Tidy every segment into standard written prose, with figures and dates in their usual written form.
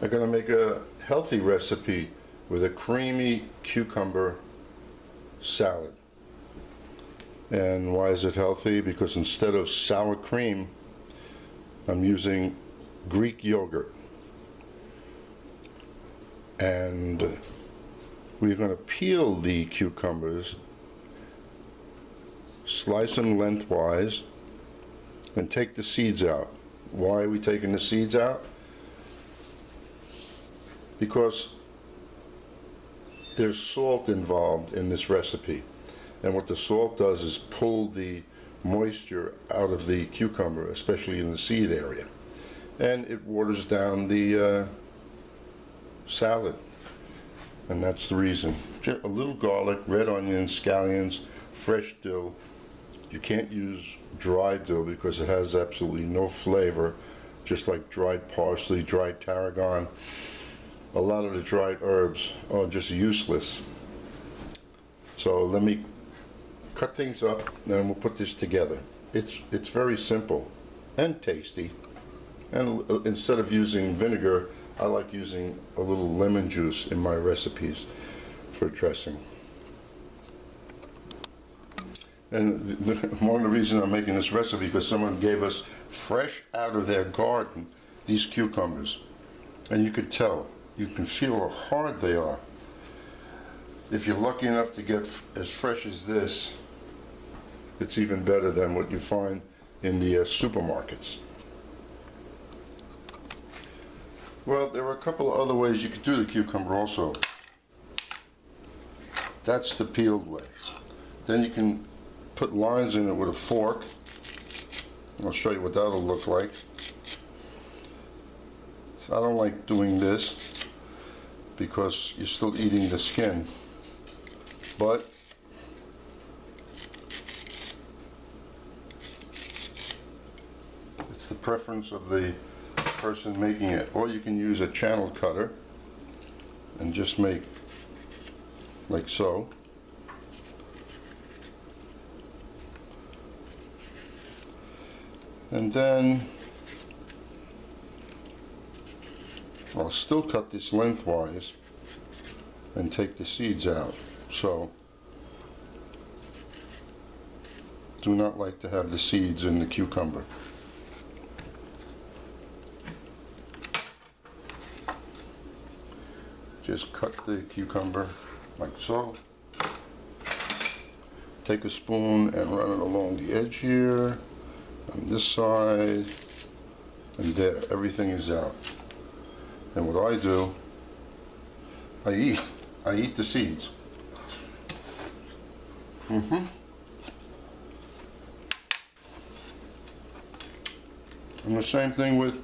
I'm going to make a healthy recipe with a creamy cucumber salad. And why is it healthy? Because instead of sour cream, I'm using Greek yogurt. And we're going to peel the cucumbers, slice them lengthwise, and take the seeds out. Why are we taking the seeds out? Because there's salt involved in this recipe. And what the salt does is pull the moisture out of the cucumber, especially in the seed area. And it waters down the salad. And that's the reason. Just a little garlic, red onions, scallions, fresh dill. You can't use dried dill because it has absolutely no flavor, just like dried parsley, dried tarragon. A lot of the dried herbs are just useless. So let me cut things up and we'll put this together. It's very simple and tasty. And instead of using vinegar, I like using a little lemon juice in my recipes for dressing. And one of the reasons I'm making this recipe because someone gave us fresh out of their garden these cucumbers. And you could tell, you can feel how hard they are. If you're lucky enough to get as fresh as this, it's even better than what you find in the supermarkets. Well, there are a couple of other ways you could do the cucumber also. That's the peeled way. Then you can put lines in it with a fork. I'll show you what that'll look like. So I don't like doing this because you're still eating the skin. But it's the preference of the person making it. Or you can use a channel cutter and just make like so. And then I'll still cut this lengthwise and take the seeds out. So do not like to have the seeds in the cucumber. Just cut the cucumber like so. Take a spoon and run it along the edge here, on this side, and there. Everything is out. And what I do, I eat the seeds. And the same thing with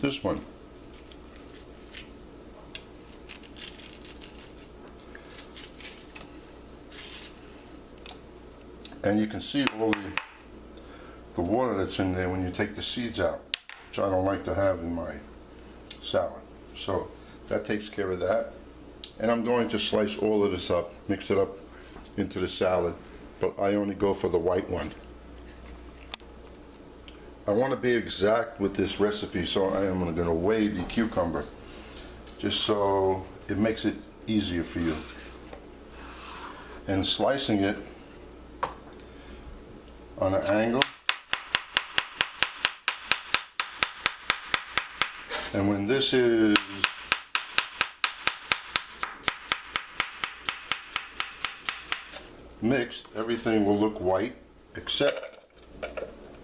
this one. And you can see all the water that's in there when you take the seeds out, which I don't like to have in my salad. So that takes care of that. And I'm going to slice all of this up, mix it up into the salad, but I only go for the white one. I want to be exact with this recipe, so I am going to weigh the cucumber, just so it makes it easier for you. And slicing it on an angle, and when this is mixed, everything will look white except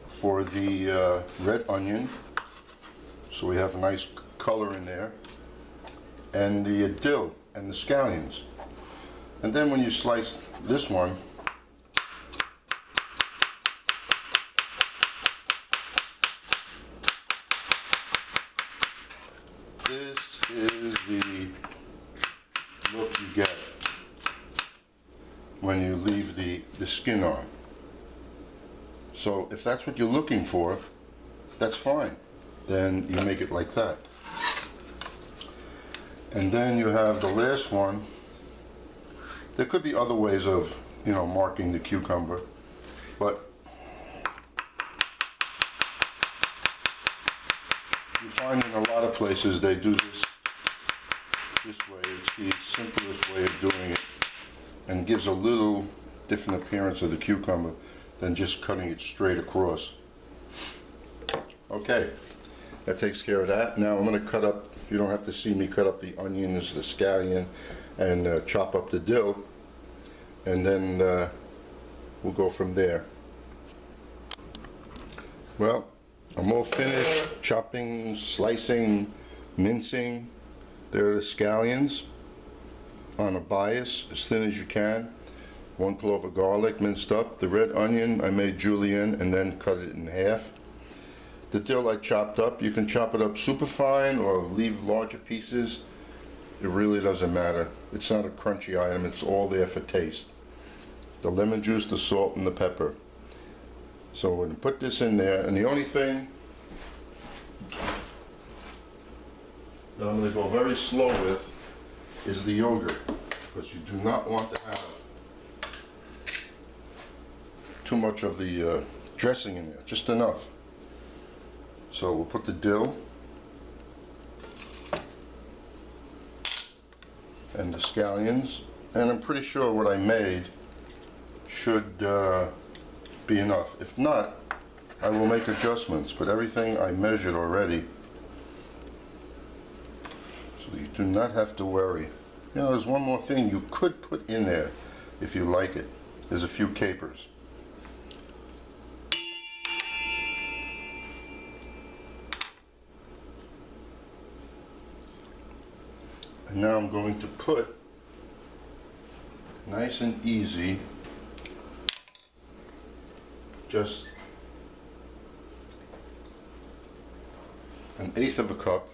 for the red onion, so we have a nice color in there, and the dill and the scallions. And then when you slice this one, this is the look you get when you leave the skin on. So if that's what you're looking for, that's fine. Then you make it like that. And then you have the last one. There could be other ways of, marking the cucumber, but You find in a lot of places they do this way. It's the simplest way of doing it, and gives a little different appearance of the cucumber than just cutting it straight across. Okay, that takes care of that. Now I'm going to cut up, you don't have to see me cut up the onions, the scallion, and chop up the dill, and then we'll go from there. Well, I'm all finished chopping, slicing, mincing. There are the scallions on a bias, as thin as you can. 1 clove of garlic minced up. The red onion I made julienne and then cut it in half. The dill I chopped up. You can chop it up super fine or leave larger pieces. It really doesn't matter. It's not a crunchy item. It's all there for taste. The lemon juice, the salt, and the pepper. So we're going to put this in there, and the only thing that I'm going to go very slow with is the yogurt, because you do not want to have too much of the dressing in there, just enough. So we'll put the dill and the scallions, and I'm pretty sure what I made should be enough. If not, I will make adjustments, but everything I measured already, so you do not have to worry. You know, there's one more thing you could put in there if you like it. There's a few capers. And now I'm going to put, nice and easy, just 1/8 of a cup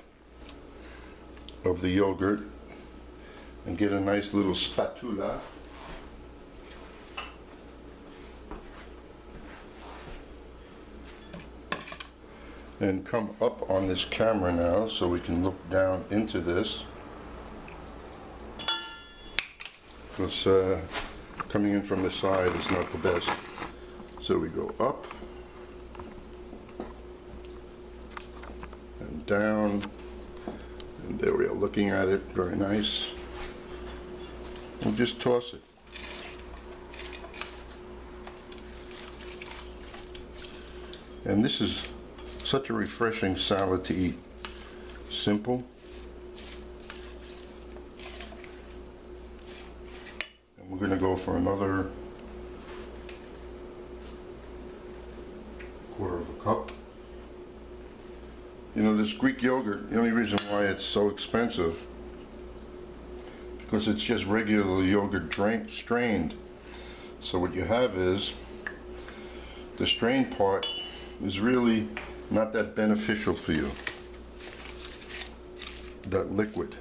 of the yogurt, and get a nice little spatula and come up on this camera now so we can look down into this, because coming in from the side is not the best. So we go up and down, and there we are looking at it, very nice. We'll just toss it. And this is such a refreshing salad to eat. Simple. And we're going to go for another 1/4 of a cup. You know, this Greek yogurt, the only reason why it's so expensive, because it's just regular yogurt strained. So what you have is, the strained part is really not that beneficial for you, that liquid.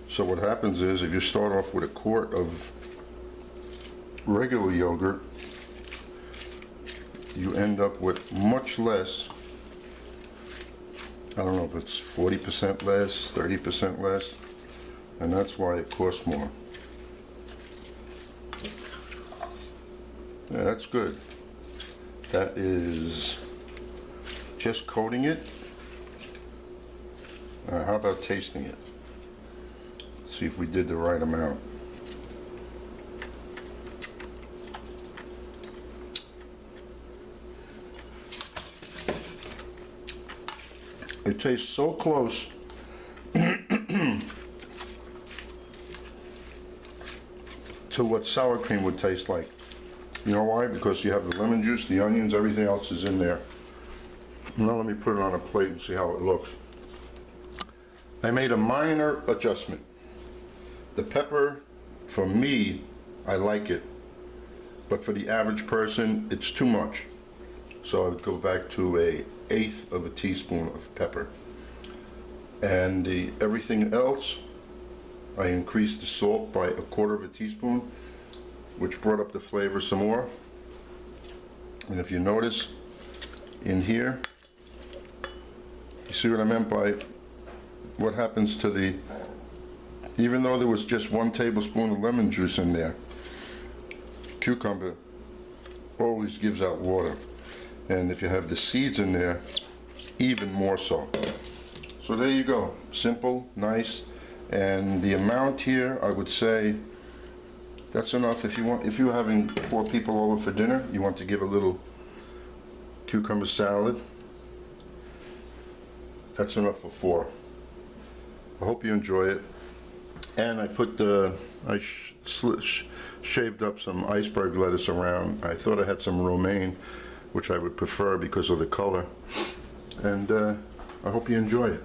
So what happens is, if you start off with a quart of regular yogurt, you end up with much less. I don't know if it's 40% less, 30% less, and that's why it costs more. Yeah, that's good. That is just coating it. How about tasting it? See if we did the right amount. It tastes so close to what sour cream would taste like. You know why? Because you have the lemon juice, the onions, everything else is in there. Now let me put it on a plate and see how it looks. I made a minor adjustment. The pepper, for me, I like it, but for the average person, it's too much. So I would go back to a 1/8 of a teaspoon of pepper. And everything else, I increased the salt by 1/4 of a teaspoon, which brought up the flavor some more. And if you notice in here, you see what I meant by what happens to the, even though there was just 1 tablespoon of lemon juice in there, cucumber always gives out water. And if you have the seeds in there, even more so. So there you go, simple, nice, and the amount here, I would say that's enough. If you're having 4 people over for dinner, you want to give a little cucumber salad, that's enough for 4. I hope you enjoy it. And I put shaved up some iceberg lettuce around. I thought I had some romaine, which I would prefer because of the color. And I hope you enjoy it.